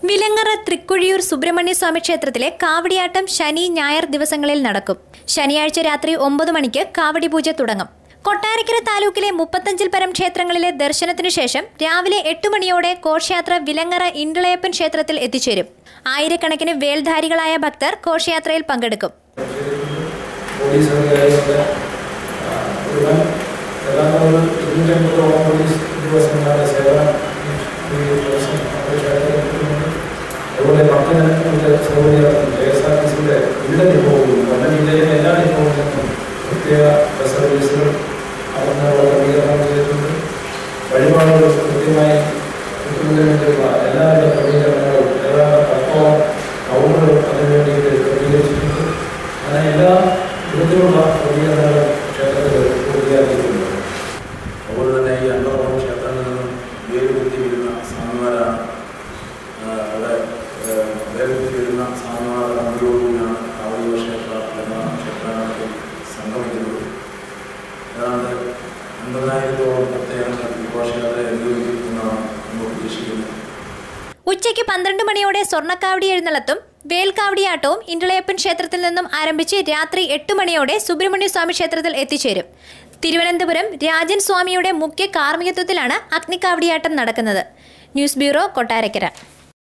വിലങ്ങറ തൃക്കുഴിയൂർ സുബ്രഹ്മണ്യ സ്വാമി ക്ഷേത്രത്തിലെ കാവടിയാട്ടം ശനി ഞായർ ദിവസങ്ങളിൽ നടക്കും. ശനിയാഴ്ച രാത്രി 9 മണിക്ക് കാവടി പൂജ തുടങ്ങും. കൊട്ടാരക്കര താലൂക്കിലെ 35 പരം ക്ഷേത്രങ്ങളിലെ ദർശനത്തിനു ശേഷം രാവിലെ 8 മണിയോടെ ഘോഷയാത്ര വിലങ്ങറ ഇണ്ടളയപ്പൻ ക്ഷേത്രത്തിൽ എത്തിച്ചേരും. ആയിരക്കണക്കിന് വേൽധാരികളായ ഭക്തർ ഘോഷയാത്രയിൽ പങ്കെടുക്കും. അതുപോലെ ഭക്തജനങ്ങളുടെ സൗകര്യങ്ങളും KSRTCയുടെ എല്ലാ ഡിപ്പോകളിലും കൊല്ലം ജില്ലയിലെ എല്ലാ ഡിപ്പോകളിലും പ്രത്യേക ബസ് സർവീസുകൾ അടങ്ങുന്ന ക്രമീകരണം ചെയ്തിട്ടുണ്ട്. വഴിപാടുകൾ കൃത്യമായി കിട്ടുന്നതിന് വേണ്ടിയുള്ള എല്ലാവിധ ക്രമീകരണങ്ങളും ഏതാണ്ട് 10ഓളം കൗണ്ടറുകൾ അതിനുവേണ്ടിയിട്ട് ക്രമീകരിച്ചിട്ടുണ്ട്. അങ്ങനെ എല്ലാ വിധത്തിലുള്ള ക്രമീകരണങ്ങളും ക്ഷേത്രത്തിൽ പൂർത്തിയാക്കിയിട്ടുണ്ട്. അതുപോലെ തന്നെ ഈ അണ്ടർപുറം ക്ഷേത്രങ്ങളിൽ നിന്നും വേലുകുത്തി വരുന്ന സ്വാമിമാരാണ് അവിടെ വേലുകുത്തി വരുന്ന സ്വാമിമാരുടെ മുടിയോടുകൂടിയാണ് കാവടി ക്ഷേത്ര എന്ന ക്ഷേത്രത്തിൽ സംഗമിക്കുന്നത്. ഏതാണ്ട് 50,000-ഓളം പ്രത്യേകങ്ങൾ ഈ ഘോഷയാത്ര അനുഭവിക്കുന്നതാണ് നമ്മൾ പ്രതീക്ഷിക്കുന്നത്. ഉച്ചയ്ക്ക് 12 മണിയോടെ സ്വർണ്ണക്കാവടി എഴുന്നള്ളത്തും വേൽക്കാവടിയാട്ടവും ഇണ്ടളയപ്പൻ ക്ഷേത്രത്തിൽ നിന്നും ആരംഭിച്ച് രാത്രി 8 മണിയോടെ സുബ്രഹ്മണ്യ സ്വാമി ക്ഷേത്രത്തിൽ എത്തിച്ചേരും. തിരുവനന്തപുരം രാജൻ സ്വാമിയുടെ മുഖ്യ കാർമ്മികത്വത്തിലാണ് അഗ്നിക്കാവടിയാട്ടം നടക്കുന്നത്. News bureau, Kottarakkara.